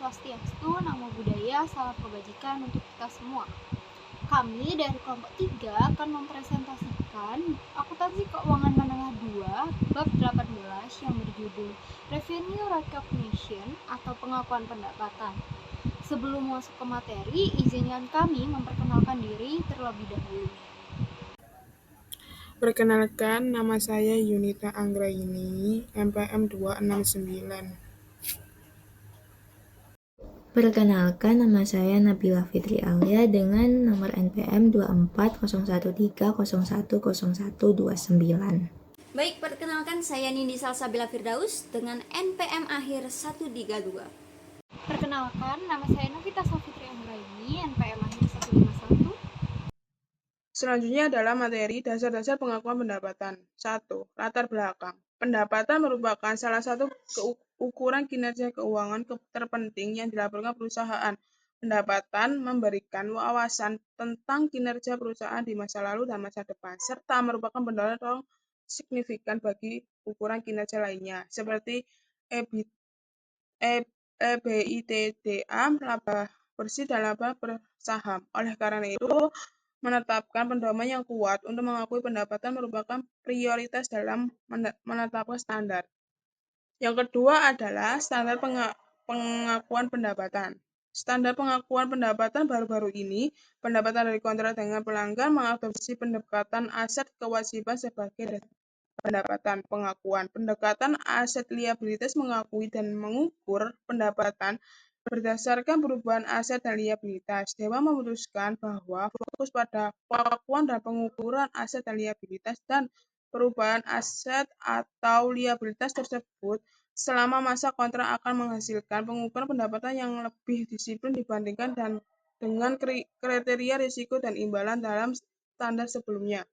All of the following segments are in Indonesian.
Swastiastu, Namo Buddhaya, Salam Kebajikan untuk kita semua. Kami dari kelompok 3 akan mempresentasikan Akuntansi Keuangan Menengah 2 bab 18 yang berjudul Revenue Recognition atau pengakuan pendapatan. Sebelum masuk ke materi, izinkan kami memperkenalkan diri terlebih dahulu. Perkenalkan, nama saya Yunita Anggraini, MPM 269. Perkenalkan, nama saya Nabila Fitri Alia dengan nomor NPM 240130100129. Baik, perkenalkan saya Nindi Salsabila Firdaus dengan NPM akhir 132. Perkenalkan, nama saya Novita Safitri Anggraini, NPM akhir 151. Selanjutnya adalah materi dasar-dasar pengakuan pendapatan. 1. Latar belakang. Pendapatan merupakan salah satu ukuran kinerja keuangan terpenting yang dilaporkan perusahaan. Pendapatan memberikan wawasan tentang kinerja perusahaan di masa lalu dan masa depan, serta merupakan pendorong signifikan bagi ukuran kinerja lainnya, seperti EBITDA, laba bersih, dan laba per saham. Oleh karena itu, menetapkan pedoman yang kuat untuk mengakui pendapatan merupakan prioritas dalam menetapkan standar. Yang kedua adalah standar pengakuan pendapatan. Standar pengakuan pendapatan baru-baru ini, pendapatan dari kontrak dengan pelanggan mengadopsi pendekatan aset kewajiban sebagai pendapatan pengakuan. Pendekatan aset liabilitas mengakui dan mengukur pendapatan berdasarkan perubahan aset dan liabilitas. Dewan memutuskan bahwa fokus pada pengakuan dan pengukuran aset dan liabilitas dan perubahan aset atau liabilitas tersebut selama masa kontrak akan menghasilkan pengukuran pendapatan yang lebih disiplin dibandingkan dengan kriteria risiko dan imbalan dalam standar sebelumnya.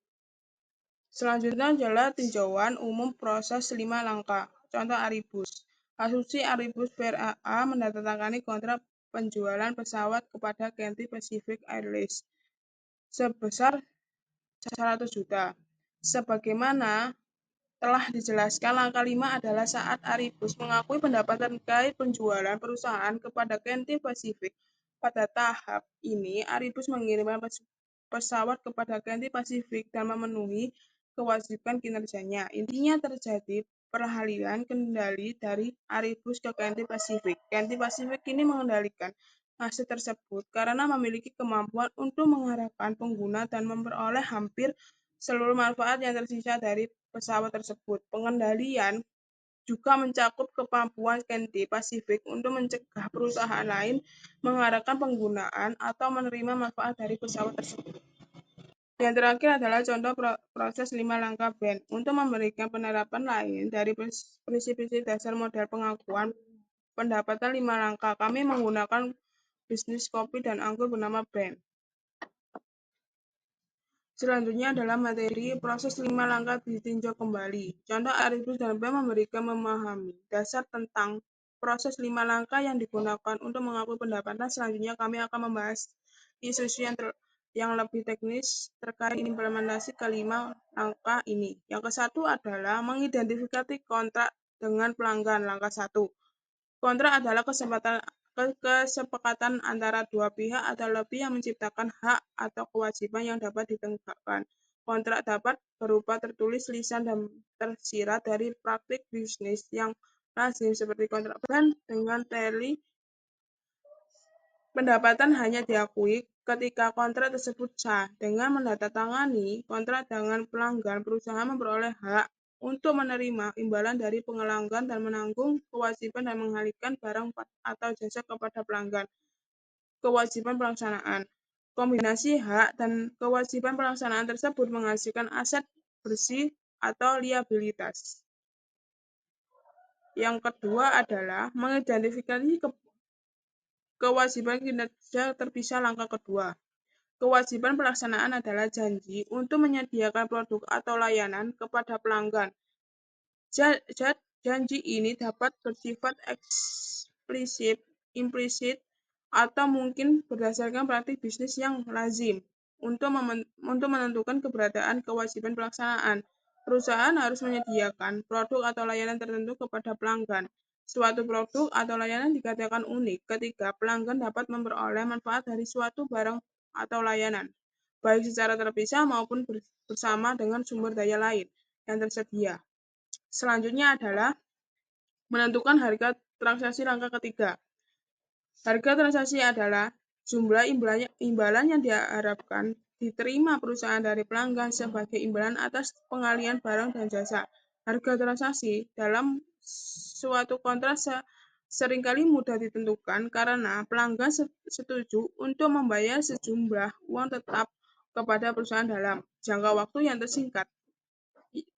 Selanjutnya adalah tinjauan umum proses 5 langkah. Contoh Aribus. Asumsi Aribus BRA menandatangani kontrak penjualan pesawat kepada Cathay Pacific Airlines sebesar 100 juta. Sebagaimana telah dijelaskan, langkah 5 adalah saat Aribus mengakui pendapatan terkait penjualan perusahaan kepada Cathay Pacific. Pada tahap ini, Aribus mengirimkan pesawat kepada Cathay Pacific dan memenuhi kewajiban kinerjanya. Intinya terjadi peralihan kendali dari Aribus ke Cathay Pacific. Cathay Pacific kini mengendalikan aset tersebut karena memiliki kemampuan untuk mengarahkan pengguna dan memperoleh hampir seluruh manfaat yang tersisa dari pesawat tersebut. Pengendalian juga mencakup kemampuan Cathay Pacific untuk mencegah perusahaan lain mengarahkan penggunaan atau menerima manfaat dari pesawat tersebut. Yang terakhir adalah contoh proses 5 langkah BEN. Untuk memberikan penerapan lain dari prinsip-prinsip dasar model pengakuan pendapatan 5 langkah, kami menggunakan bisnis kopi dan anggur bernama BEN. Selanjutnya adalah materi proses 5 langkah ditinjau kembali. Contoh Aribus dan BEN memberikan memahami dasar tentang proses 5 langkah yang digunakan untuk mengakui pendapatan. Selanjutnya kami akan membahas isu-isu yang lebih teknis terkait implementasi kelima langkah ini. Yang ke-1 adalah mengidentifikasi kontrak dengan pelanggan. Langkah 1. Kontrak adalah kesepakatan antara dua pihak atau lebih yang menciptakan hak atau kewajiban yang dapat ditegakkan. Kontrak dapat berupa tertulis, lisan, dan tersirat dari praktik bisnis yang lazim seperti kontrak BEN dengan teli. Pendapatan hanya diakui ketika kontrak tersebut sah. Dengan menandatangani kontrak dengan pelanggan, perusahaan memperoleh hak untuk menerima imbalan dari pelanggan dan menanggung kewajiban dan mengalihkan barang atau jasa kepada pelanggan. Kewajiban pelaksanaan. Kombinasi hak dan kewajiban pelaksanaan tersebut menghasilkan aset bersih atau liabilitas. Yang kedua adalah mengidentifikasi kewajiban kinerja terpisah. Langkah kedua. Kewajiban pelaksanaan adalah janji untuk menyediakan produk atau layanan kepada pelanggan. Janji ini dapat bersifat eksplisit, implisit, atau mungkin berdasarkan praktik bisnis yang lazim. Untuk menentukan keberadaan kewajiban pelaksanaan, perusahaan harus menyediakan produk atau layanan tertentu kepada pelanggan. Suatu produk atau layanan dikatakan unik ketika pelanggan dapat memperoleh manfaat dari suatu barang atau layanan, baik secara terpisah maupun bersama dengan sumber daya lain yang tersedia. Selanjutnya adalah menentukan harga transaksi langkah ketiga. Harga transaksi adalah jumlah imbalan yang diharapkan diterima perusahaan dari pelanggan sebagai imbalan atas pengalihan barang dan jasa. Harga transaksi dalam suatu kontrak seringkali mudah ditentukan karena pelanggan setuju untuk membayar sejumlah uang tetap kepada perusahaan dalam jangka waktu yang tersingkat.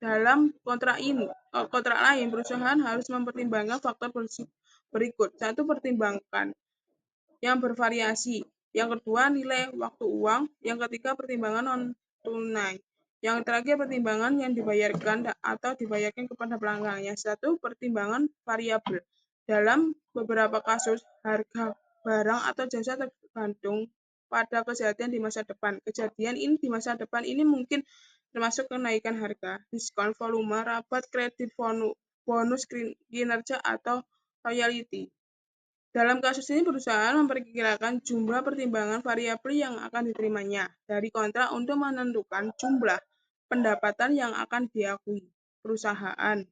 Dalam kontrak lain, perusahaan harus mempertimbangkan faktor berikut. Satu, pertimbangkan yang bervariasi. Yang kedua, nilai waktu uang. Yang ketiga, pertimbangan non-tunai. Yang terakhir, pertimbangan yang dibayarkan atau dibayarkan kepada pelanggan. Yang satu, pertimbangan variabel. Dalam beberapa kasus, harga barang atau jasa tergantung pada kejadian di masa depan. Kejadian ini di masa depan ini mungkin termasuk kenaikan harga, diskon, volume, rabat, kredit, bonus kinerja, atau royalti. Dalam kasus ini, perusahaan memperkirakan jumlah pertimbangan variabel yang akan diterimanya dari kontrak untuk menentukan jumlah pendapatan yang akan diakui. Perusahaan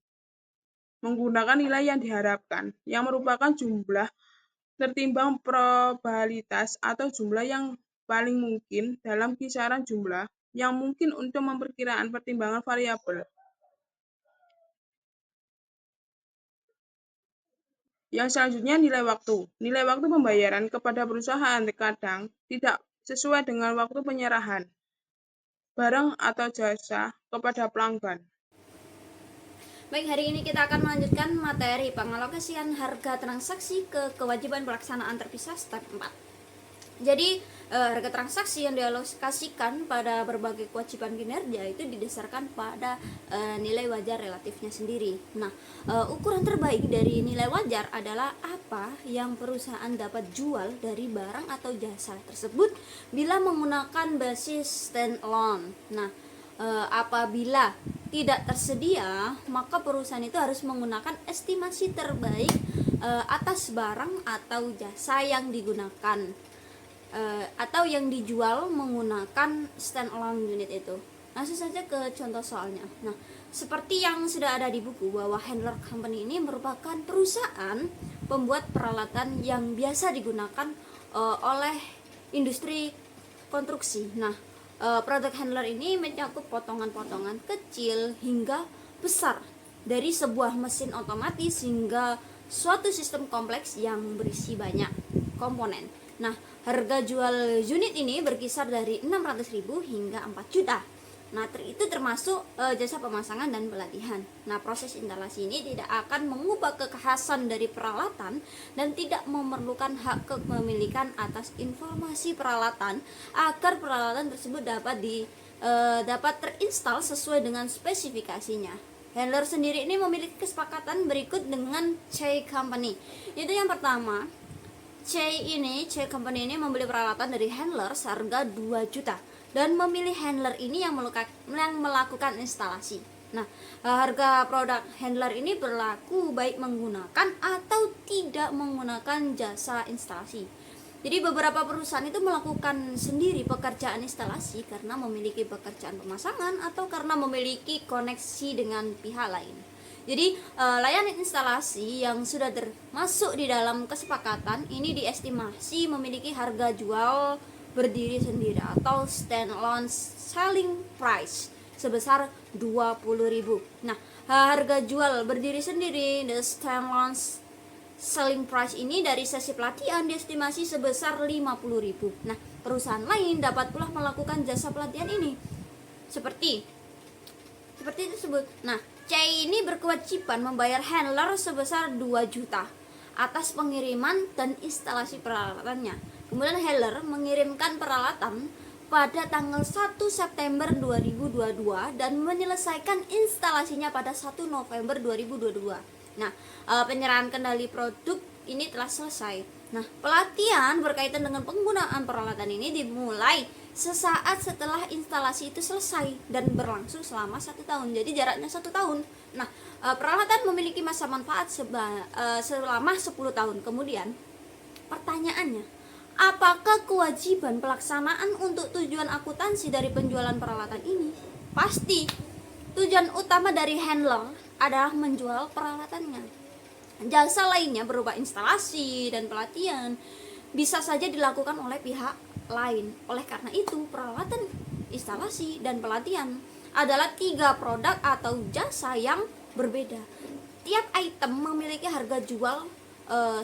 menggunakan nilai yang diharapkan, yang merupakan jumlah tertimbang probabilitas atau jumlah yang paling mungkin dalam kisaran jumlah yang mungkin untuk memperkirakan pertimbangan variabel. Yang selanjutnya, nilai waktu. Nilai waktu pembayaran kepada perusahaan terkadang tidak sesuai dengan waktu penyerahan barang atau jasa kepada pelanggan. Baik, hari ini kita akan melanjutkan materi pengalokasian harga transaksi ke kewajiban pelaksanaan terpisah step 4. Jadi harga transaksi yang dialokasikan pada berbagai kewajiban kinerja itu didasarkan pada nilai wajar relatifnya sendiri. Nah, ukuran terbaik dari nilai wajar adalah apa yang perusahaan dapat jual dari barang atau jasa tersebut bila menggunakan basis standalone. Nah, apabila tidak tersedia, maka perusahaan itu harus menggunakan estimasi terbaik atas barang atau jasa yang digunakan atau yang dijual menggunakan standalone unit itu. Langsung saja ke contoh soalnya. Nah, seperti yang sudah ada di buku bahwa handler company ini merupakan perusahaan pembuat peralatan yang biasa digunakan oleh industri konstruksi. Nah, produk handler ini mencakup potongan-potongan kecil hingga besar dari sebuah mesin otomatis hingga suatu sistem kompleks yang berisi banyak komponen. Nah, harga jual unit ini berkisar dari 600.000 hingga 4 juta. Nah, itu termasuk jasa pemasangan dan pelatihan. Nah, proses instalasi ini tidak akan mengubah kekhasan dari peralatan dan tidak memerlukan hak kepemilikan atas informasi peralatan agar peralatan tersebut dapat terinstal sesuai dengan spesifikasinya. Handler sendiri ini memiliki kesepakatan berikut dengan C Company. Itu yang pertama, C Company ini membeli peralatan dari handler seharga 2 juta dan memilih handler ini yang melakukan instalasi. Nah, harga produk handler ini berlaku baik menggunakan atau tidak menggunakan jasa instalasi. Jadi beberapa perusahaan itu melakukan sendiri pekerjaan instalasi karena memiliki pekerjaan pemasangan atau karena memiliki koneksi dengan pihak lain. Jadi layanan instalasi yang sudah termasuk di dalam kesepakatan ini diestimasi memiliki harga jual berdiri sendiri atau standalone selling price sebesar 20.000. Nah, harga jual berdiri sendiri the standalone selling price ini dari sesi pelatihan diestimasi sebesar 50.000. Nah, perusahaan lain dapat pula melakukan jasa pelatihan ini seperti tersebut. Nah, C ini berkewajiban membayar handler sebesar 2 juta atas pengiriman dan instalasi peralatannya. Kemudian handler mengirimkan peralatan pada tanggal 1 September 2022 dan menyelesaikan instalasinya pada 1 November 2022. Nah, penyerahan kendali produk ini telah selesai. Nah, pelatihan berkaitan dengan penggunaan peralatan ini dimulai sesaat setelah instalasi itu selesai dan berlangsung selama 1 tahun. Jadi jaraknya 1 tahun. Nah, peralatan memiliki masa manfaat selama 10 tahun. Kemudian pertanyaannya, apakah kewajiban pelaksanaan untuk tujuan akuntansi dari penjualan peralatan ini? Pasti. Tujuan utama dari handler adalah menjual peralatannya. Jasa lainnya berupa instalasi dan pelatihan bisa saja dilakukan oleh pihak lain. Oleh karena itu, peralatan, instalasi, dan pelatihan adalah 3 produk atau jasa yang berbeda. Tiap item memiliki harga jual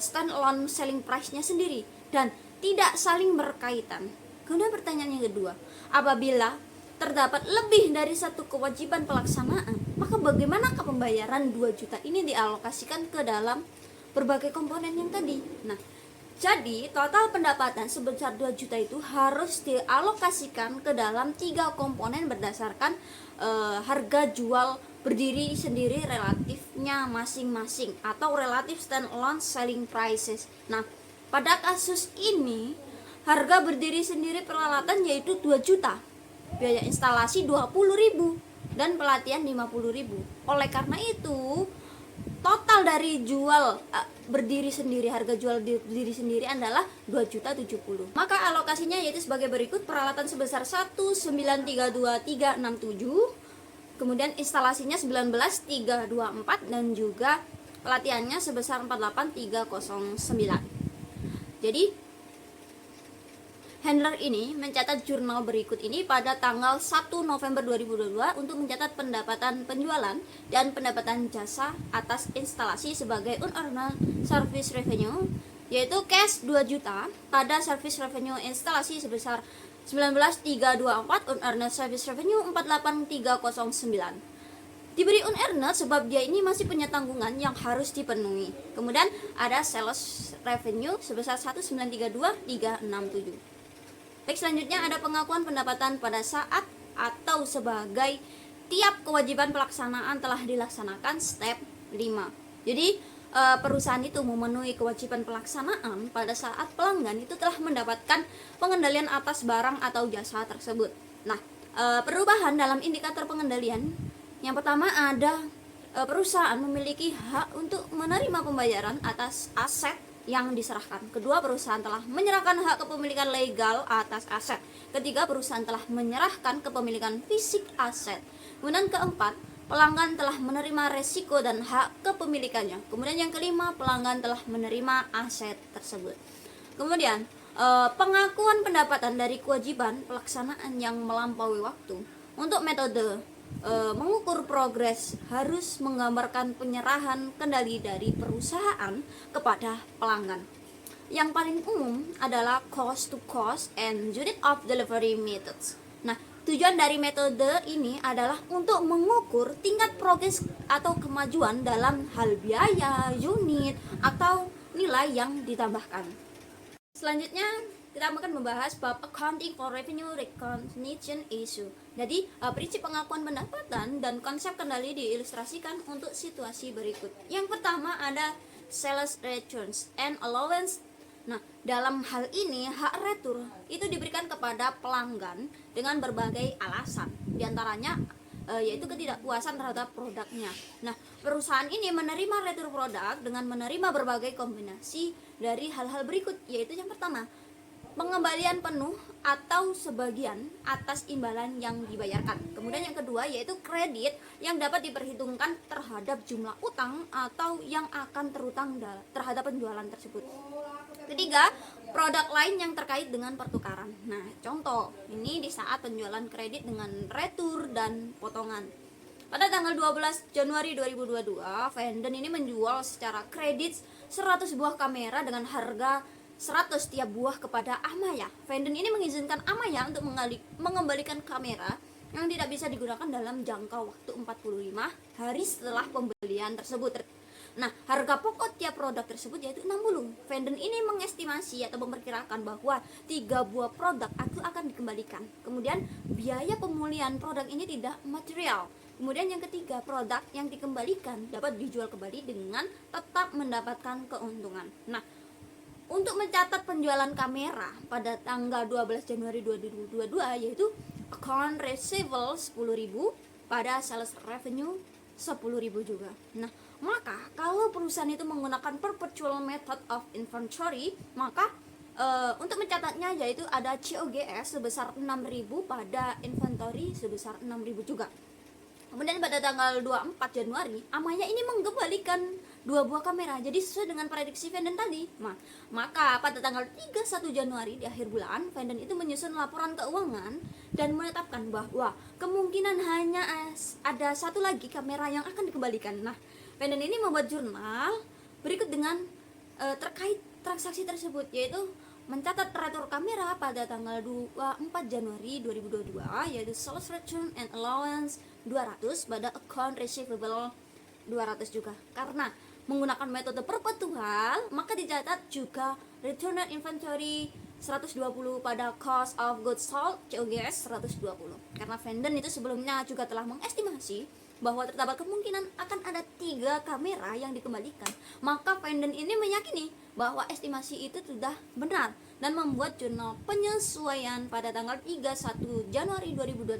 stand-alone selling price-nya sendiri dan tidak saling berkaitan. Kemudian pertanyaan yang kedua, apabila terdapat lebih dari satu kewajiban pelaksanaan, maka bagaimanakah pembayaran 2 juta ini dialokasikan ke dalam berbagai komponen yang tadi? Nah, jadi total pendapatan sebesar 2 juta itu harus dialokasikan ke dalam 3 komponen berdasarkan harga jual berdiri sendiri relatifnya masing-masing atau relative stand-alone selling prices. Nah, pada kasus ini harga berdiri sendiri peralatan yaitu 2 juta, biaya instalasi 20.000 dan pelatihan 50.000. Oleh karena itu, total dari jual berdiri sendiri, harga jual berdiri sendiri adalah 2.070. Maka alokasinya yaitu sebagai berikut: peralatan sebesar 1932367, kemudian instalasinya 19324 dan juga pelatihannya sebesar 48309. Jadi handler ini mencatat jurnal berikut ini pada tanggal 1 November 2022 untuk mencatat pendapatan penjualan dan pendapatan jasa atas instalasi sebagai unearned service revenue, yaitu cash 2 juta pada service revenue instalasi sebesar 19.324, unearned service revenue 48309. Diberi unearned sebab dia ini masih punya tanggungan yang harus dipenuhi. Kemudian ada sales revenue sebesar 1932367. Baik, selanjutnya ada pengakuan pendapatan pada saat atau sebagai tiap kewajiban pelaksanaan telah dilaksanakan step 5. Jadi perusahaan itu memenuhi kewajiban pelaksanaan pada saat pelanggan itu telah mendapatkan pengendalian atas barang atau jasa tersebut. Nah, perubahan dalam indikator pengendalian, yang pertama ada perusahaan memiliki hak untuk menerima pembayaran atas aset yang diserahkan. Kedua, perusahaan telah menyerahkan hak kepemilikan legal atas aset. Ketiga, perusahaan telah menyerahkan kepemilikan fisik aset. Kemudian keempat, pelanggan telah menerima resiko dan hak kepemilikannya. Kemudian yang kelima, pelanggan telah menerima aset tersebut. Kemudian pengakuan pendapatan dari kewajiban pelaksanaan yang melampaui waktu. Untuk metode mengukur progres harus menggambarkan penyerahan kendali dari perusahaan kepada pelanggan. Yang paling umum adalah cost to cost and unit of delivery methods. Nah, tujuan dari metode ini adalah untuk mengukur tingkat progres atau kemajuan dalam hal biaya, unit, atau nilai yang ditambahkan. Selanjutnya kita akan membahas bab accounting for revenue recognition issue. Jadi prinsip pengakuan pendapatan dan konsep kendali diilustrasikan untuk situasi berikut. Yang pertama ada sales returns and allowance. Nah, dalam hal ini hak retur itu diberikan kepada pelanggan dengan berbagai alasan. Di antaranya yaitu ketidakpuasan terhadap produknya. Nah, perusahaan ini menerima retur produk dengan menerima berbagai kombinasi dari hal-hal berikut, yaitu yang pertama, pengembalian penuh atau sebagian atas imbalan yang dibayarkan. Kemudian yang kedua yaitu kredit yang dapat diperhitungkan terhadap jumlah utang atau yang akan terutang terhadap penjualan tersebut. Ketiga, produk lain yang terkait dengan pertukaran. Nah, contoh ini di saat penjualan kredit dengan retur dan potongan. Pada tanggal 12 Januari 2022, Vanden ini menjual secara kredit 100 buah kamera dengan harga 100 tiap buah kepada Amaya. Vanden ini mengizinkan Amaya untuk mengembalikan kamera yang tidak bisa digunakan dalam jangka waktu 45 hari setelah pembelian tersebut. Nah, harga pokok tiap produk tersebut yaitu 60. Vanden ini mengestimasi atau memperkirakan bahwa 3 buah produk itu akan dikembalikan. Kemudian biaya pemulihan produk ini tidak material. Kemudian yang ketiga, produk yang dikembalikan dapat dijual kembali dengan tetap mendapatkan keuntungan. Nah, untuk mencatat penjualan kamera pada tanggal 12 Januari 2022 yaitu account receivable 10.000 pada sales revenue 10.000 juga. Nah, maka kalau perusahaan itu menggunakan perpetual method of inventory, maka untuk mencatatnya yaitu ada COGS sebesar 6.000 pada inventory sebesar 6.000 juga. Kemudian pada tanggal 24 Januari, Amaya ini mengembalikan 2 buah kamera. Jadi sesuai dengan prediksi Vanden tadi. Maka pada tanggal 31 Januari di akhir bulan, Vanden itu menyusun laporan keuangan dan menetapkan bahwa kemungkinan hanya ada 1 lagi kamera yang akan dikembalikan. Nah, Vanden ini membuat jurnal berikut dengan terkait transaksi tersebut, yaitu mencatat retur kamera pada tanggal 24 Januari 2022 yaitu sales return and allowance 200 pada account receivable 200 juga. Karena menggunakan metode perpetual, maka dicatat juga return on inventory 120 pada cost of goods sold COGS 120. Karena Vanden itu sebelumnya juga telah mengestimasi bahwa terdapat kemungkinan akan ada 3 kamera yang dikembalikan, maka Vanden ini meyakini bahwa estimasi itu sudah benar dan membuat jurnal penyesuaian pada tanggal 31 Januari 2022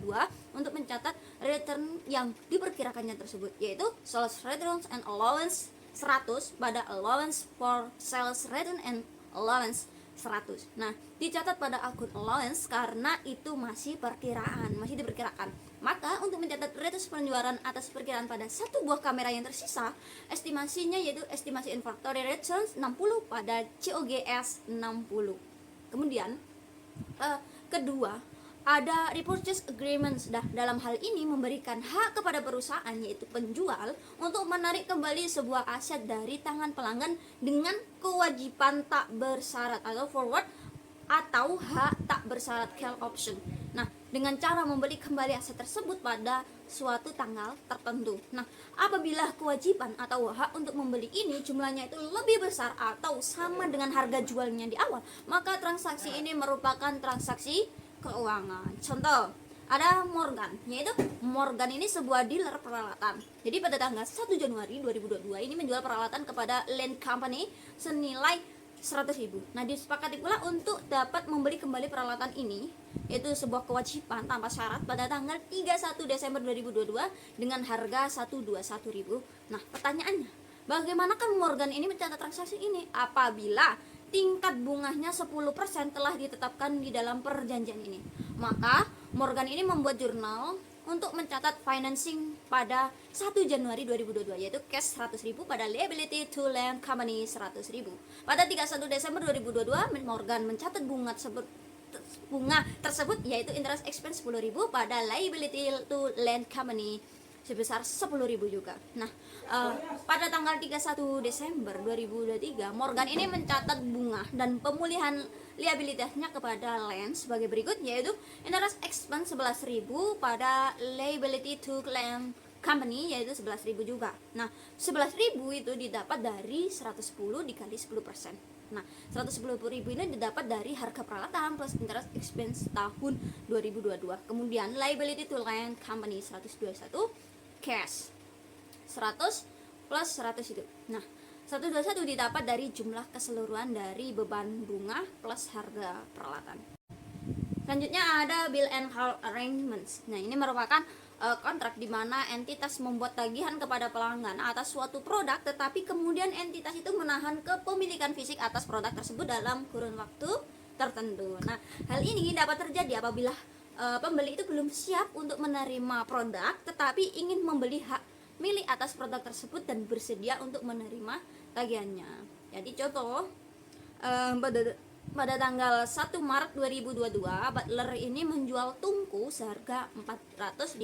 untuk mencatat return yang diperkirakannya tersebut, yaitu sales return and allowance 100 pada allowance for sales return and allowance 100. Nah, dicatat pada akun allowance karena itu masih diperkirakan. Maka untuk mencatat return penjualan atas perkiraan pada 1 buah kamera yang tersisa, estimasinya yaitu estimasi inventory returns 60 pada COGS 60. Kemudian kedua, ada repurchase agreements. Dalam hal ini memberikan hak kepada perusahaan yaitu penjual untuk menarik kembali sebuah aset dari tangan pelanggan dengan kewajiban tak bersyarat atau forward atau hak tak bersyarat call option. Nah, dengan cara membeli kembali aset tersebut pada suatu tanggal tertentu. Nah, apabila kewajiban atau hak untuk membeli ini jumlahnya itu lebih besar atau sama dengan harga jualnya di awal, maka transaksi ini merupakan transaksi keuangan. Contoh, ada Morgan, yaitu Morgan ini sebuah dealer peralatan. Jadi pada tanggal 1 Januari 2022 ini menjual peralatan kepada Land Company senilai 100.000. Nah, disepakati pula untuk dapat membeli kembali peralatan ini, yaitu sebuah kewajiban tanpa syarat pada tanggal 31 Desember 2022 dengan harga 121.000. Nah, pertanyaannya, bagaimanakah Morgan ini mencatat transaksi ini apabila tingkat bunganya 10% telah ditetapkan di dalam perjanjian ini? Maka Morgan ini membuat jurnal untuk mencatat financing pada 1 Januari 2022 yaitu cash 100.000 pada liability to Land Company 100.000. Pada 31 Desember 2022 Morgan mencatat bunga tersebut yaitu interest expense 10.000 pada liability to Land Company sebesar 10.000 juga. Nah, pada tanggal 31 Desember 2023 Morgan ini mencatat bunga dan pemulihan liabilitasnya kepada Land sebagai berikut, yaitu interest expense 11.000 pada liability to Land Company yaitu 11.000 juga. Nah, 11.000 itu didapat dari 110 dikali 10%. Nah, 110.000 ini didapat dari harga peralatan plus interest expense tahun 2022. Kemudian liability to Land Company 121, cash 100 plus 100 itu. Nah, 121 didapat dari jumlah keseluruhan dari beban bunga plus harga peralatan. Selanjutnya ada bill and hold arrangements. Nah, ini merupakan kontrak di mana entitas membuat tagihan kepada pelanggan atas suatu produk, tetapi kemudian entitas itu menahan kepemilikan fisik atas produk tersebut dalam kurun waktu tertentu. Nah, hal ini dapat terjadi apabila pembeli itu belum siap untuk menerima produk, tetapi ingin membeli hak milik atas produk tersebut dan bersedia untuk menerima tagihannya. Jadi contoh, pada tanggal 1 Maret 2022 Butler ini menjual tungku seharga 450.000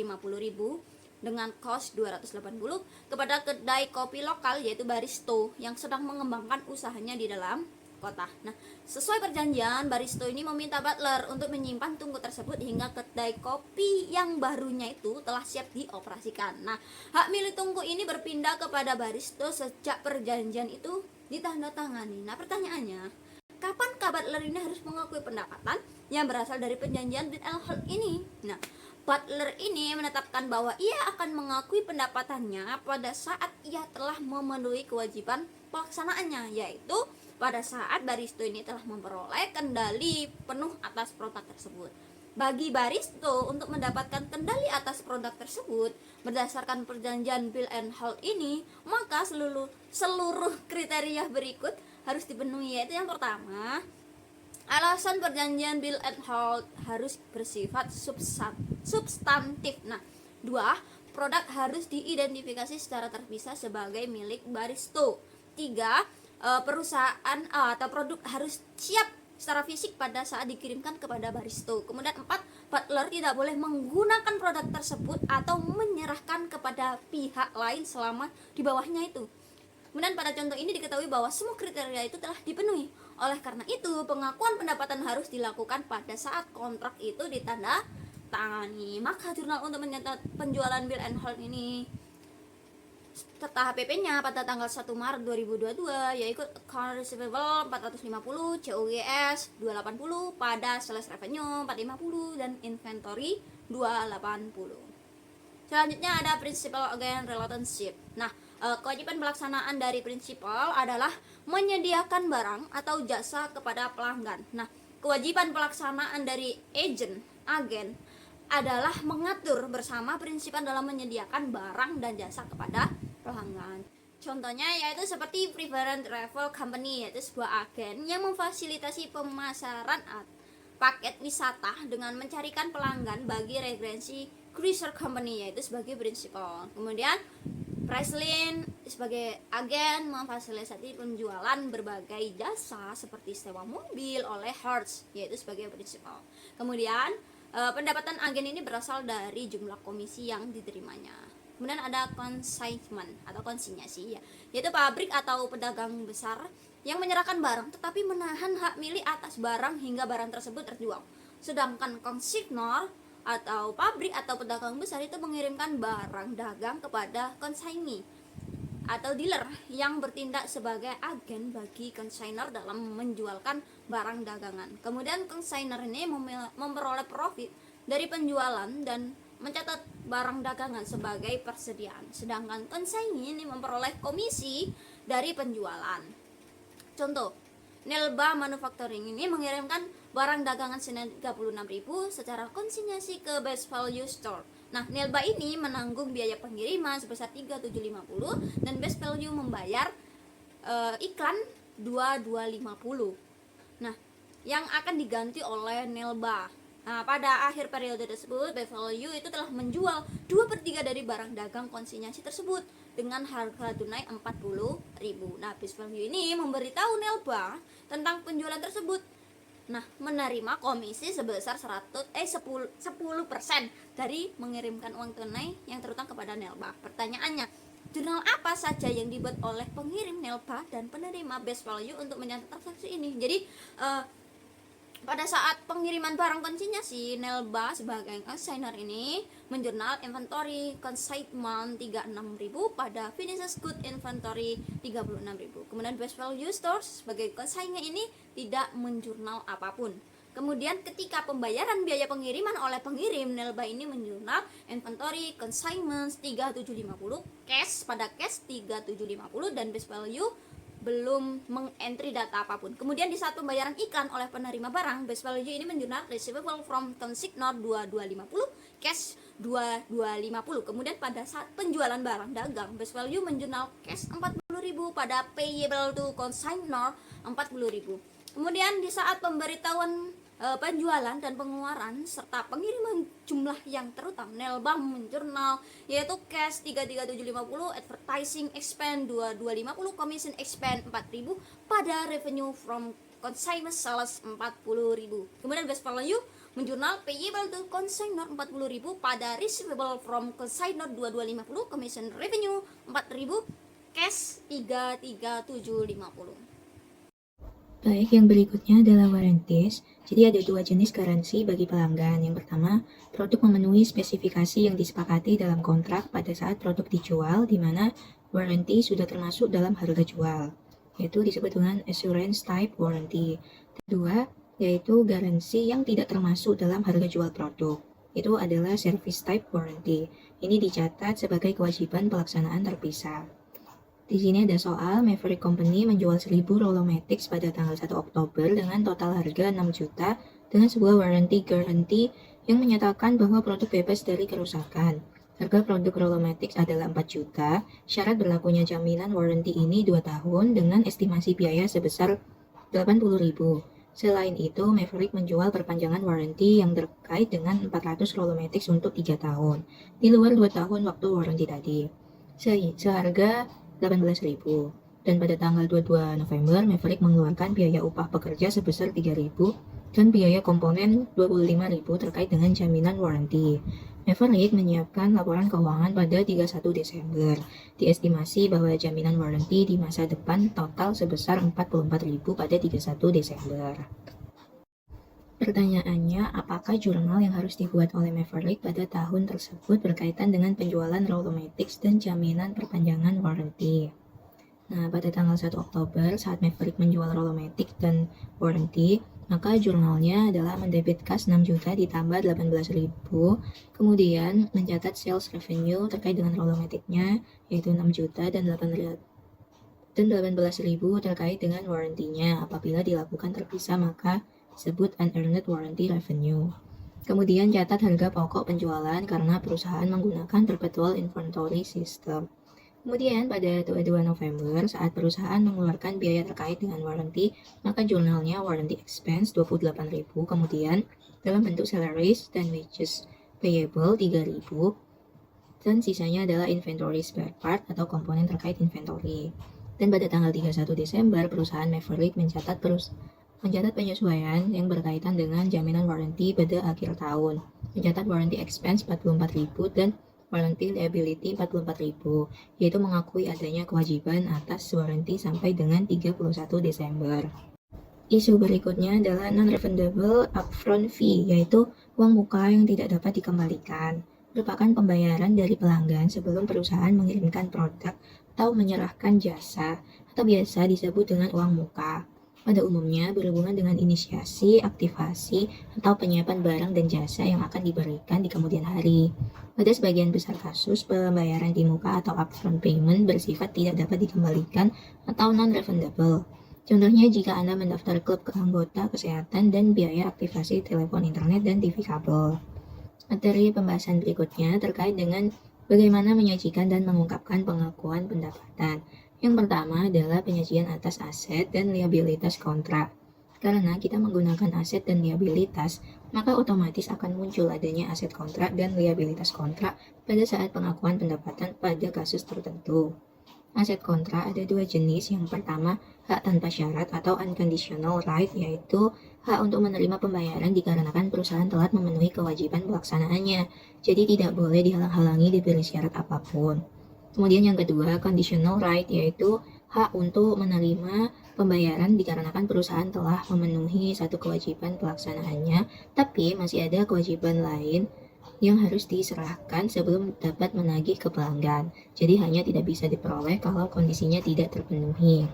dengan cost 280 kepada kedai kopi lokal yaitu Baristo yang sedang mengembangkan usahanya di dalam kota. Nah, sesuai perjanjian Baristo ini meminta Butler untuk menyimpan tungku tersebut hingga kedai kopi yang barunya itu telah siap dioperasikan. Nah, hak milik tungku ini berpindah kepada Baristo sejak perjanjian itu ditandatangani. Nah, pertanyaannya, kapan Butler ini harus mengakui pendapatan yang berasal dari perjanjian bid and hold ini? Nah, Butler ini menetapkan bahwa ia akan mengakui pendapatannya pada saat ia telah memenuhi kewajiban pelaksanaannya, yaitu pada saat Baristo ini telah memperoleh kendali penuh atas produk tersebut. Bagi Baristo untuk mendapatkan kendali atas produk tersebut berdasarkan perjanjian Bill and Hold ini, maka seluruh kriteria berikut harus dipenuhi, yaitu yang pertama, alasan perjanjian Bill and Hold harus bersifat substantif. Nah, 2, produk harus diidentifikasi secara terpisah sebagai milik Baristo. 3, perusahaan atau produk harus siap secara fisik pada saat dikirimkan kepada Baristo. Kemudian 4, butler tidak boleh menggunakan produk tersebut atau menyerahkan kepada pihak lain selama di bawahnya itu. Kemudian pada contoh ini diketahui bahwa semua kriteria itu telah dipenuhi. Oleh karena itu, pengakuan pendapatan harus dilakukan pada saat kontrak itu ditandatangani. Maka jurnal untuk mencatat penjualan Bill and Hold ini serta HPP-nya pada tanggal 1 Maret 2022 yaitu account receivable 450, COGS 280, pada sales revenue 450 dan inventory 280. Selanjutnya ada principal agent relationship. Nah, kewajiban pelaksanaan dari principal adalah menyediakan barang atau jasa kepada pelanggan. Nah, kewajiban pelaksanaan dari agen adalah mengatur bersama prinsipal dalam menyediakan barang dan jasa kepada pelanggan. Contohnya yaitu seperti Preferred Travel Company, yaitu sebuah agen yang memfasilitasi pemasaran paket wisata dengan mencarikan pelanggan bagi referensi Cruiser Company, yaitu sebagai prinsipal. Kemudian Priceline sebagai agen memfasilitasi penjualan berbagai jasa seperti sewa mobil oleh Hertz, yaitu sebagai prinsipal. Kemudian pendapatan agen ini berasal dari jumlah komisi yang diterimanya. Kemudian ada consignment atau konsinyasi, yaitu pabrik atau pedagang besar yang menyerahkan barang tetapi menahan hak milik atas barang hingga barang tersebut terjual. Sedangkan konsignor atau pabrik atau pedagang besar itu mengirimkan barang dagang kepada konsignee atau dealer yang bertindak sebagai agen bagi konsignor dalam menjualkan barang dagangan. Kemudian konsignor ini memperoleh profit dari penjualan dan mencatat barang dagangan sebagai persediaan, sedangkan konsignee ini memperoleh komisi dari penjualan. Contoh, Nelba Manufacturing ini mengirimkan barang dagangan senilai 36.000 secara konsinyasi ke Best Value Store. Nah, Nelba ini menanggung biaya pengiriman sebesar 3.750 dan Best Value membayar iklan 2.250. Nah, yang akan diganti oleh Nelba. Nah, pada akhir periode tersebut, Best Value itu telah menjual 2/3 dari barang dagang konsinyasi tersebut dengan harga tunai 40.000. Nah, Best Value ini memberitahu Nelba tentang penjualan tersebut. Nah, menerima komisi sebesar 10% dari mengirimkan uang tunai yang terutang kepada Nelba. Pertanyaannya, jurnal apa saja yang dibuat oleh pengirim Nelba dan penerima Best Value untuk mencatat transaksi ini? Jadi, pada saat pengiriman barang konsinyasi, Nelba sebagai consignor ini menjurnal inventory consignment 36.000 pada finished good inventory 36.000. Kemudian Best Value Stores sebagai consignor ini tidak menjurnal apapun. Kemudian ketika pembayaran biaya pengiriman oleh pengirim, Nelba ini menjurnal inventory consignments 3750, cash pada cash 3750 dan Best Value belum mengentry data apapun. Kemudian di saat pembayaran iklan oleh penerima barang, Best Value ini menjurnal receivable from consignor 2250, cash 2250. Kemudian pada saat penjualan barang dagang, Best Value menjurnal cash 40.000 pada payable to consignor 40.000. Kemudian di saat pemberitahuan penjualan dan pengeluaran serta pengiriman jumlah yang terutang, Nelba menjurnal yaitu cash 33750, advertising expense 2250, commission expense 4000 pada revenue from consignment sales 40.000. Kemudian Best Value menjurnal payable to consignor 40.000 pada receivable from consignor 2250, commission revenue 4.000, cash 33750. Baik, yang berikutnya adalah warranties. Jadi ada dua jenis garansi bagi pelanggan. Yang pertama, produk memenuhi spesifikasi yang disepakati dalam kontrak pada saat produk dijual, di mana warranty sudah termasuk dalam harga jual, yaitu disebut dengan assurance type warranty. Kedua, yaitu garansi yang tidak termasuk dalam harga jual produk. Itu adalah service type warranty. Ini dicatat sebagai kewajiban pelaksanaan terpisah. Di sini ada soal Maverick Company menjual 1000 Rolomatics pada tanggal 1 Oktober dengan total harga 6 juta dengan sebuah warranty guarantee yang menyatakan bahwa produk bebas dari kerusakan. Harga produk Rolomatics adalah 4 juta, syarat berlakunya jaminan warranty ini 2 tahun dengan estimasi biaya sebesar 80.000. Selain itu, Maverick menjual perpanjangan warranty yang terkait dengan 400 Rolomatics untuk 3 tahun, di luar 2 tahun waktu warranty tadi. Seharga 18.000. Dan pada tanggal 22 November, Maverick mengeluarkan biaya upah pekerja sebesar 3.000 dan biaya komponen 25.000 terkait dengan jaminan warranty. Maverick menyiapkan laporan keuangan pada 31 Desember. Diestimasi bahwa jaminan warranty di masa depan total sebesar 44.000 pada 31 Desember. Pertanyaannya, apakah jurnal yang harus dibuat oleh Maverick pada tahun tersebut berkaitan dengan penjualan Rolomatics dan jaminan perpanjangan warranty? Nah, pada tanggal 1 Oktober saat Maverick menjual Rolomatics dan warranty, maka jurnalnya adalah mendebit kas 6 juta ditambah 18.000, kemudian mencatat sales revenue terkait dengan Rolomatics-nya yaitu 6 juta dan 18.000 terkait dengan warranty-nya. Apabila dilakukan terpisah maka disebut unearned warranty revenue. Kemudian catat harga pokok penjualan karena perusahaan menggunakan perpetual inventory system. Kemudian pada 22 November saat perusahaan mengeluarkan biaya terkait dengan warranty, maka jurnalnya warranty expense 28.000, kemudian dalam bentuk salaries dan wages payable 3.000, dan sisanya adalah inventory spare part atau komponen terkait inventory. Dan pada tanggal 31 Desember, perusahaan Maverick mencatat penyesuaian yang berkaitan dengan jaminan warranty pada akhir tahun. Mencatat warranty expense 44.000 dan warranty liability 44.000, yaitu mengakui adanya kewajiban atas warranty sampai dengan 31 Desember. Isu berikutnya adalah non-refundable upfront fee, yaitu uang muka yang tidak dapat dikembalikan. Merupakan pembayaran dari pelanggan sebelum perusahaan mengirimkan produk atau menyerahkan jasa, atau biasa disebut dengan uang muka. Pada umumnya berhubungan dengan inisiasi, aktivasi, atau penyiapan barang dan jasa yang akan diberikan di kemudian hari. Pada sebagian besar kasus, pembayaran di muka atau upfront payment bersifat tidak dapat dikembalikan atau non-refundable. Contohnya jika Anda mendaftar klub anggota kesehatan dan biaya aktivasi telepon internet dan TV kabel. Materi pembahasan berikutnya terkait dengan bagaimana menyajikan dan mengungkapkan pengakuan pendapatan. Yang pertama adalah penyajian atas aset dan liabilitas kontrak. Karena kita menggunakan aset dan liabilitas, maka otomatis akan muncul adanya aset kontrak dan liabilitas kontrak pada saat pengakuan pendapatan pada kasus tertentu. Aset kontrak ada dua jenis. Yang pertama, hak tanpa syarat atau unconditional right, yaitu hak untuk menerima pembayaran dikarenakan perusahaan telat memenuhi kewajiban pelaksanaannya, jadi tidak boleh dihalang-halangi diberi syarat apapun. Kemudian yang kedua, conditional right, yaitu hak untuk menerima pembayaran dikarenakan perusahaan telah memenuhi satu kewajiban pelaksanaannya, tapi masih ada kewajiban lain yang harus diserahkan sebelum dapat menagih ke pelanggan. Jadi hanya tidak bisa diperoleh kalau kondisinya tidak terpenuhi.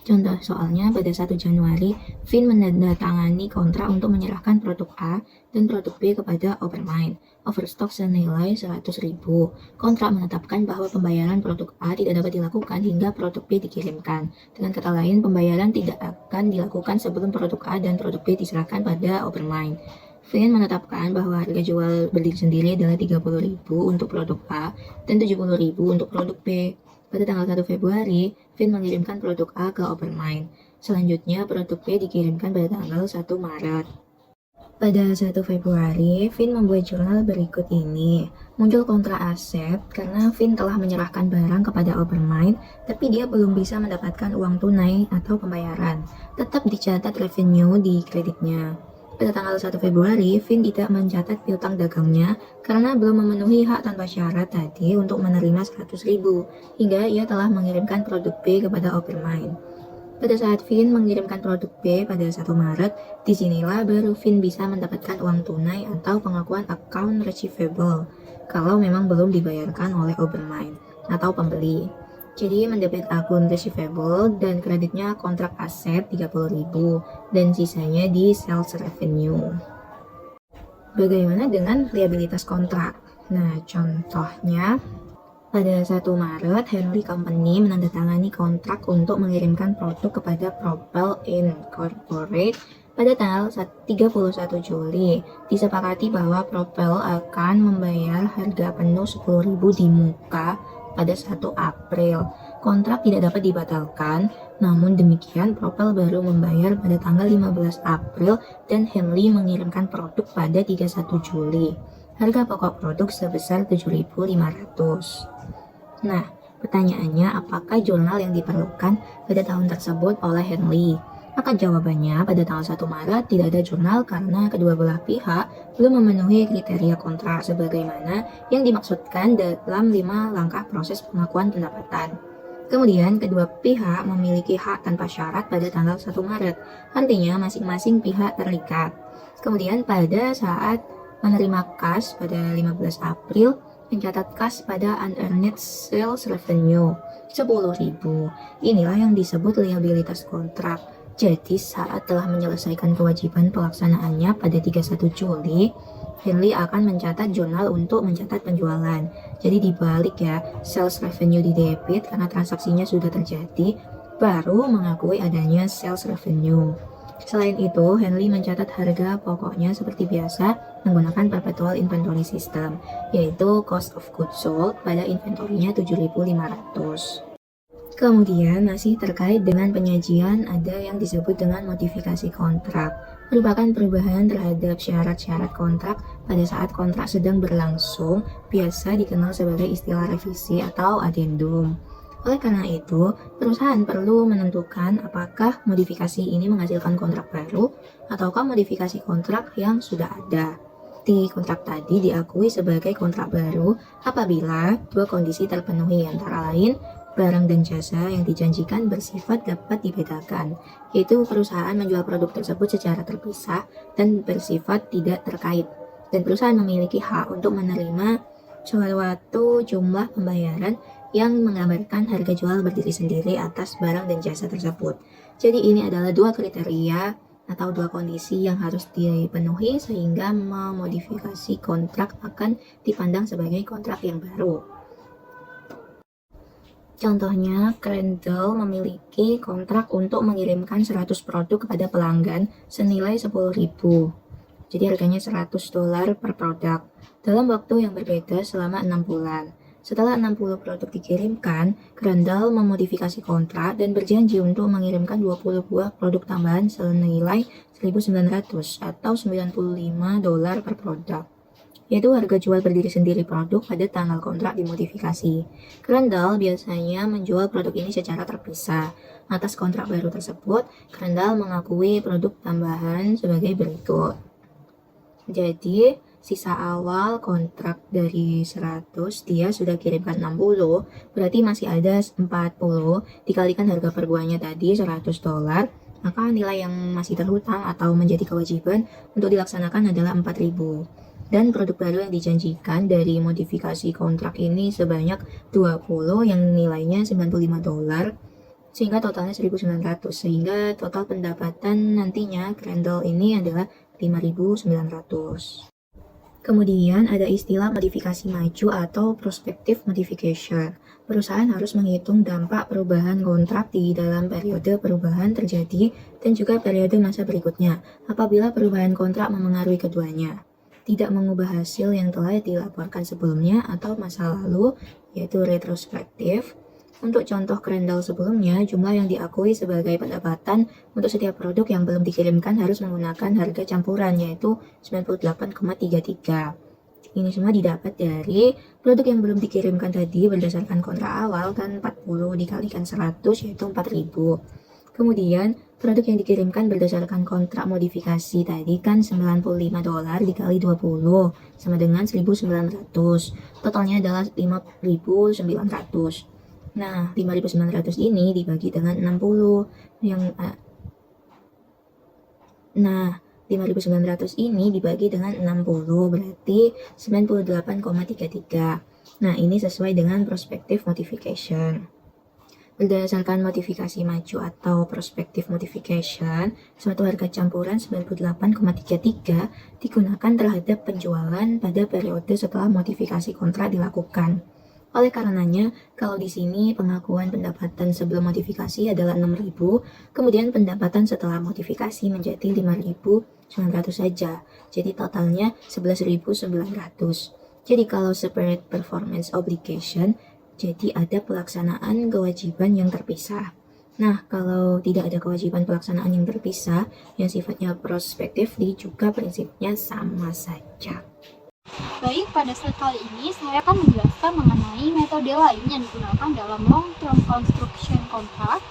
Contoh soalnya, pada 1 Januari, Vin menandatangani kontrak untuk menyerahkan produk A dan produk B kepada Overmind. Overstock senilai 100.000. Kontrak menetapkan bahwa pembayaran produk A tidak dapat dilakukan hingga produk B dikirimkan. Dengan kata lain, pembayaran tidak akan dilakukan sebelum produk A dan produk B diserahkan pada Overmind. Vin menetapkan bahwa harga jual berdiri sendiri adalah 30.000 untuk produk A dan 70.000 untuk produk B. Pada tanggal 1 Februari, Vin mengirimkan produk A ke Overmind. Selanjutnya, produk B dikirimkan pada tanggal 1 Maret. Pada 1 Februari, Vin membuat jurnal berikut ini. Muncul kontra aset karena Vin telah menyerahkan barang kepada Overmind, tapi dia belum bisa mendapatkan uang tunai atau pembayaran. Tetap dicatat revenue di kreditnya. Pada tanggal 1 Februari, Vin tidak mencatat piutang dagangnya karena belum memenuhi hak tanpa syarat tadi untuk menerima 100.000, hingga ia telah mengirimkan produk B kepada Overmind. Pada saat Vin mengirimkan produk B pada 1 Maret, disinilah baru Vin bisa mendapatkan uang tunai atau pengakuan account receivable kalau memang belum dibayarkan oleh Overmind atau pembeli. Jadi mendebit akun receivable dan kreditnya kontrak aset 30.000 dan sisanya di sales revenue. Bagaimana dengan liabilitas kontrak? Nah, contohnya Pada 1 Maret, Henley Company menandatangani kontrak untuk mengirimkan produk kepada Propel Incorporated pada tanggal 31 Juli. Disepakati bahwa Propel akan membayar harga penuh 10.000 di muka pada 1 April. Kontrak tidak dapat dibatalkan, namun demikian Propel baru membayar pada tanggal 15 April dan Henley mengirimkan produk pada 31 Juli. Harga pokok produk sebesar 7.500. Nah, pertanyaannya apakah jurnal yang diperlukan pada tahun tersebut oleh Henley? Maka jawabannya pada tanggal 1 Maret tidak ada jurnal karena kedua belah pihak belum memenuhi kriteria kontrak sebagaimana yang dimaksudkan dalam 5 langkah proses pengakuan pendapatan. Kemudian, kedua pihak memiliki hak tanpa syarat pada tanggal 1 Maret, artinya masing-masing pihak terikat. Kemudian, pada saat menerima kas pada 15 April, mencatat kas pada unearned sales revenue 10.000. Inilah yang disebut liabilitas kontrak. Jadi, saat telah menyelesaikan kewajiban pelaksanaannya pada 31 Juli, Henley akan mencatat jurnal untuk mencatat penjualan. Jadi dibalik ya, sales revenue di debit karena transaksinya sudah terjadi, baru mengakui adanya sales revenue. Selain itu, Henley mencatat harga pokoknya seperti biasa menggunakan perpetual inventory system, yaitu cost of goods sold pada inventorinya 7.500. Kemudian masih terkait dengan penyajian ada yang disebut dengan modifikasi kontrak, merupakan perubahan terhadap syarat-syarat kontrak pada saat kontrak sedang berlangsung, biasa dikenal sebagai istilah revisi atau addendum. Oleh karena itu, perusahaan perlu menentukan apakah modifikasi ini menghasilkan kontrak baru ataukah modifikasi kontrak yang sudah ada. Di kontrak tadi diakui sebagai kontrak baru apabila dua kondisi terpenuhi, antara lain barang dan jasa yang dijanjikan bersifat dapat dibedakan, yaitu perusahaan menjual produk tersebut secara terpisah dan bersifat tidak terkait, dan perusahaan memiliki hak untuk menerima suatu jumlah pembayaran yang menggambarkan harga jual berdiri sendiri atas barang dan jasa tersebut. Jadi ini adalah dua kriteria atau dua kondisi yang harus dipenuhi sehingga memodifikasi kontrak akan dipandang sebagai kontrak yang baru. Contohnya, Crandall memiliki kontrak untuk mengirimkan 100 produk kepada pelanggan senilai 10.000. Jadi harganya $100 per produk dalam waktu yang berbeda selama 6 bulan. Setelah 60 produk dikirimkan, Crandall memodifikasi kontrak dan berjanji untuk mengirimkan 20 buah produk tambahan senilai 1.900 atau $95 per produk, yaitu harga jual berdiri sendiri produk pada tanggal kontrak dimodifikasi. Crandall biasanya menjual produk ini secara terpisah. Atas kontrak baru tersebut, Crandall mengakui produk tambahan sebagai berikut. Jadi, sisa awal kontrak dari 100 dia sudah kirimkan 60, berarti masih ada 40 dikalikan harga per buahnya tadi $100, maka nilai yang masih terhutang atau menjadi kewajiban untuk dilaksanakan adalah 4.000. Dan produk baru yang dijanjikan dari modifikasi kontrak ini sebanyak 20 yang nilainya $95, sehingga totalnya 1.900, sehingga total pendapatan nantinya Crandall ini adalah 5.900. Kemudian ada istilah modifikasi maju atau prospective modification. Perusahaan harus menghitung dampak perubahan kontrak di dalam periode perubahan terjadi dan juga periode masa berikutnya apabila perubahan kontrak memengaruhi keduanya. Tidak mengubah hasil yang telah dilaporkan sebelumnya atau masa lalu, yaitu retrospektif. Untuk contoh Crandall sebelumnya, jumlah yang diakui sebagai pendapatan untuk setiap produk yang belum dikirimkan harus menggunakan harga campuran, yaitu 98,33. Ini semua didapat dari produk yang belum dikirimkan tadi berdasarkan kontrak awal kan 40 dikalikan 100 yaitu 4.000. Kemudian produk yang dikirimkan berdasarkan kontrak modifikasi tadi kan $95 dikali 20 sama dengan 1.900. Totalnya adalah 5.900. Nah, 5.900 ini dibagi dengan 60 yang 5.900 ini dibagi dengan 60 berarti 98,33. Nah, ini sesuai dengan prospective modification. Berdasarkan modifikasi maju atau prospective modification, suatu harga campuran 98,33 digunakan terhadap penjualan pada periode setelah modifikasi kontrak dilakukan. Oleh karenanya, kalau di sini pengakuan pendapatan sebelum modifikasi adalah 6.000, kemudian pendapatan setelah modifikasi menjadi 5.900 saja. Jadi totalnya 11.900. Jadi kalau separate performance obligation, jadi ada pelaksanaan kewajiban yang terpisah. Nah, kalau tidak ada kewajiban pelaksanaan yang terpisah, yang sifatnya prospektif, juga prinsipnya sama saja. Baik, pada slide kali ini saya akan menjelaskan mengenai metode lain yang digunakan dalam long term construction contract,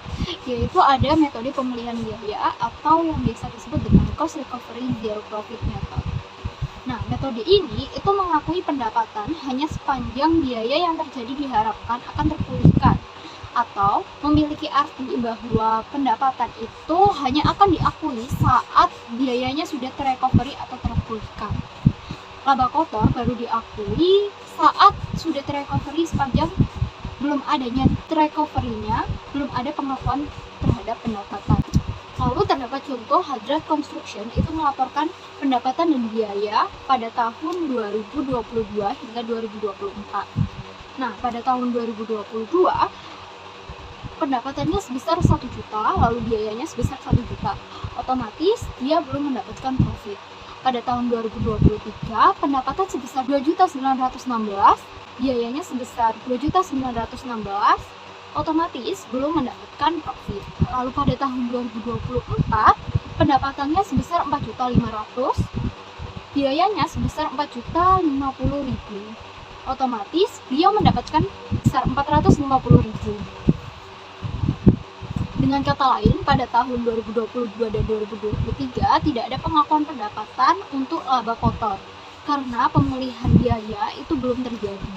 yaitu ada metode pemulihan biaya atau yang biasa disebut dengan cost recovery zero profit method. Nah, metode ini itu mengakui pendapatan hanya sepanjang biaya yang terjadi diharapkan akan terpulihkan, atau memiliki arti bahwa pendapatan itu hanya akan diakui saat biayanya sudah terrecovery atau terpulihkan. Laba kotor baru diakui saat sudah terrecovery sepanjang belum adanya terrecovery-nya, belum ada pengakuan terhadap pendapatan. Lalu terdapat contoh Hadrat Construction itu melaporkan pendapatan dan biaya pada tahun 2022 hingga 2024. Nah, pada tahun 2022 pendapatannya sebesar 1 juta, lalu biayanya sebesar 1 juta. Otomatis dia belum mendapatkan profit. Pada tahun 2023, pendapatan sebesar 2.916, biayanya sebesar 2.916, otomatis belum mendapatkan profit. Lalu pada tahun 2024, pendapatannya sebesar 4.500, biayanya sebesar 4.050.000. Otomatis dia mendapatkan sebesar 450.000. Dengan kata lain, pada tahun 2022 dan 2023 tidak ada pengakuan pendapatan untuk laba kotor karena pemulihan biaya itu belum terjadi.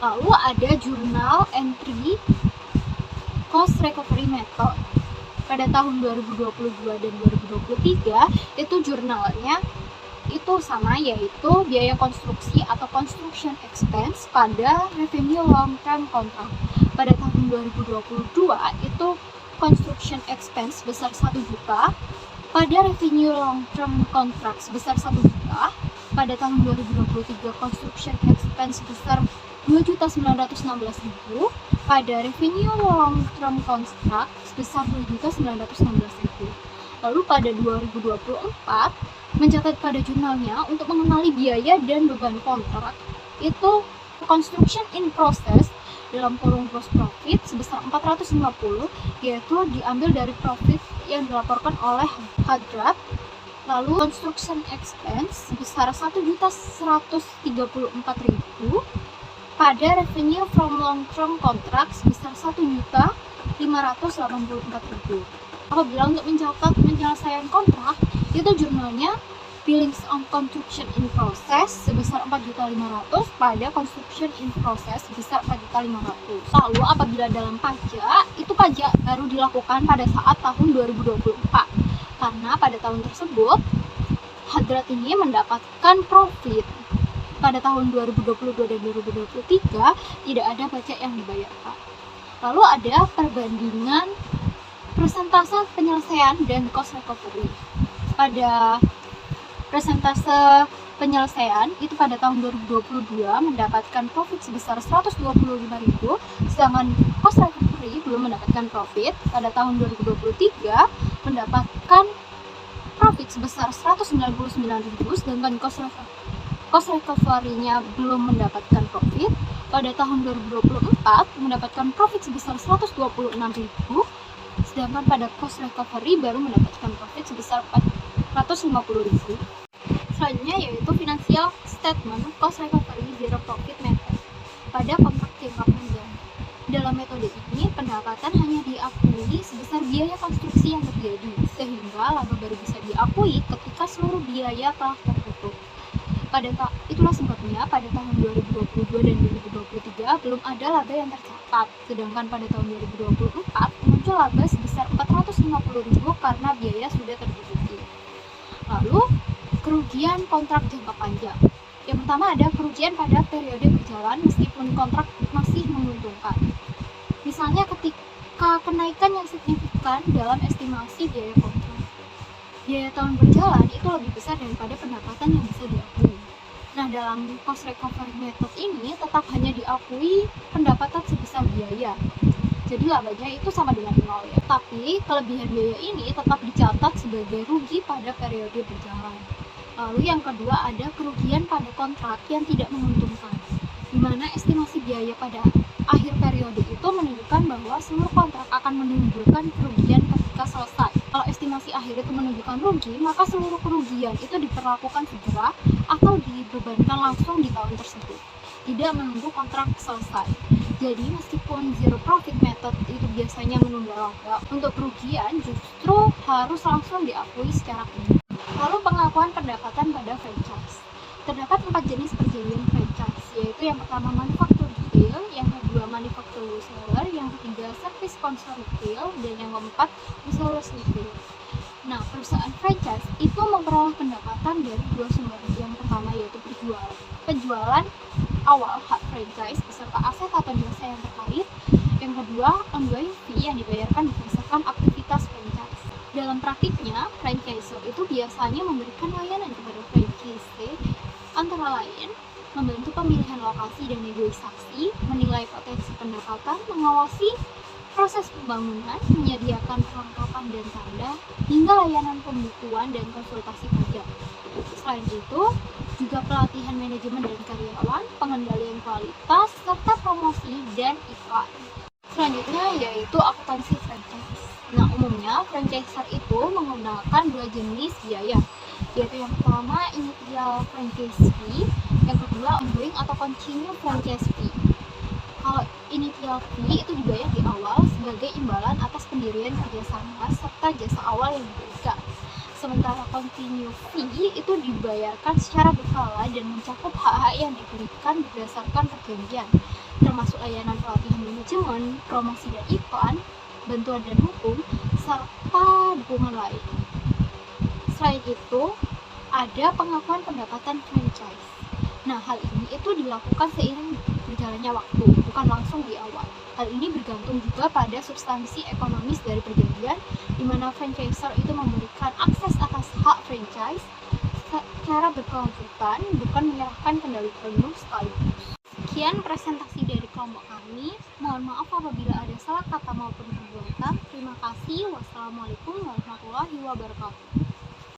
Lalu ada journal entry cost recovery method. Pada tahun 2022 dan 2023 itu jurnalnya itu sama, yaitu biaya konstruksi atau construction expense pada revenue long term contract. Pada tahun 2022 itu construction expense sebesar 1 juta, pada revenue long term contract sebesar 1 juta, pada tahun 2023 construction expense sebesar 2.916.000, pada revenue long term contract sebesar 2.916.000. Lalu pada 2024 mencatat pada jurnalnya untuk mengenali biaya dan beban kontrak itu construction in process dalam kurung gross profit sebesar 450, yaitu diambil dari profit yang dilaporkan oleh Hadrat. Lalu construction expense sebesar 1.134.000 pada revenue from long term contract sebesar 1.584.000. Apabila untuk mencatat penyelesaian kontrak, itu jurnalnya billings on construction in process sebesar 4.500 pada construction in process sebesar 4.500. Lalu apabila dalam pajak, itu pajak baru dilakukan pada saat tahun 2024. Karena pada tahun tersebut Hadrat ini mendapatkan profit. Pada tahun 2022 dan 2023 tidak ada pajak yang dibayarkan. Lalu ada perbandingan persentase penyelesaian dan cost recovery. Pada persentase penyelesaian itu pada tahun 2022 mendapatkan profit sebesar 125.000, sedangkan cost recovery belum mendapatkan profit. Pada tahun 2023 mendapatkan profit sebesar 199.000, sedangkan cost recovery-nya belum mendapatkan profit. Pada tahun 2024 mendapatkan profit sebesar 126.000, sedangkan pada cost recovery baru mendapatkan profit sebesar 450.000. Selanjutnya yaitu financial statement cost recovery zero profit method pada kontrak jangka panjang. Dalam metode ini pendapatan hanya diakui sebesar biaya konstruksi yang terjadi, sehingga laba baru bisa diakui ketika seluruh biaya telah tertutup. Itulah sebabnya pada tahun 2022 dan 2023 belum ada laba yang tercatat, sedangkan pada tahun 2024 muncul laba sebesar 450.000 karena biaya sudah tertutupi. Lalu kerugian kontrak jangka panjang. Yang pertama ada kerugian pada periode berjalan meskipun kontrak masih menguntungkan. Misalnya ketika kenaikan yang signifikan dalam estimasi biaya kontrak. Biaya tahun berjalan itu lebih besar daripada pendapatan yang bisa diakui. Nah, dalam cost recovery method ini tetap hanya diakui pendapatan sebesar biaya. Jadi labanya itu sama dengan nol ya. Tapi kelebihan biaya ini tetap dicatat sebagai rugi pada periode berjalan. Lalu yang kedua ada kerugian pada kontrak yang tidak menguntungkan, di mana estimasi biaya pada akhir periode itu menunjukkan bahwa seluruh kontrak akan menimbulkan kerugian ketika selesai. Kalau estimasi akhir itu menunjukkan rugi, maka seluruh kerugian itu diperlakukan segera atau dibebankan langsung di tahun tersebut, tidak menunggu kontrak selesai. Jadi meskipun zero profit method itu biasanya menunda laba, untuk kerugian justru harus langsung diakui secara umum. Lalu pengakuan pendapatan pada franchise. Terdapat 4 jenis perjanjian franchise, yaitu yang pertama manufaktur retail, yang kedua manufaktur wholesaler, yang ketiga service sponsor retail, dan yang keempat wholesalers retail. Nah, perusahaan franchise itu memperoleh pendapatan dari dua sumber. Yang pertama yaitu penjualan awal hak franchise beserta aset atau jasa yang terkait. Yang kedua, ongoing fee yang dibayarkan berdasarkan aktivitas franchise. Dalam praktiknya, franchisor itu biasanya memberikan layanan kepada franchisee, antara lain membantu pemilihan lokasi dan negosiasi, menilai potensi pendapatan, mengawasi proses pembangunan, menyediakan perlengkapan dan tanda, hingga layanan pembukuan dan konsultasi pajak. Selain itu, juga pelatihan manajemen dan karyawan, pengendalian kualitas, serta promosi dan iklan. Selanjutnya yaitu akuntansi franchise. Nah, umumnya franchisor itu menggunakan dua jenis biaya, yaitu yang pertama initial franchise fee, yang kedua ongoing atau continue franchise fee. Kalau initial fee itu dibayar di awal sebagai imbalan atas pendirian kerjasama serta jasa awal yang diberikan. Sementara continue fee itu dibayarkan secara berkala dan mencakup hak-hak yang diberikan berdasarkan perjanjian, termasuk layanan pelatihan manajemen, promosi dan iklan, bantuan dan hukum, serta dukungan lain. Selain itu, ada pengakuan pendapatan franchise. Nah, hal ini itu dilakukan seiring berjalannya waktu, bukan langsung di awal. Hal ini bergantung juga pada substansi ekonomis dari perjanjian, di mana franchisor itu memberikan akses atas hak franchise secara berkelanjutan, bukan menyerahkan kendali penuh sekaligus. Sekian presentasi dari kelompok kami. Mohon maaf apabila ada salah kata maupun perbuatan. Terima kasih. Wassalamualaikum warahmatullahi wabarakatuh.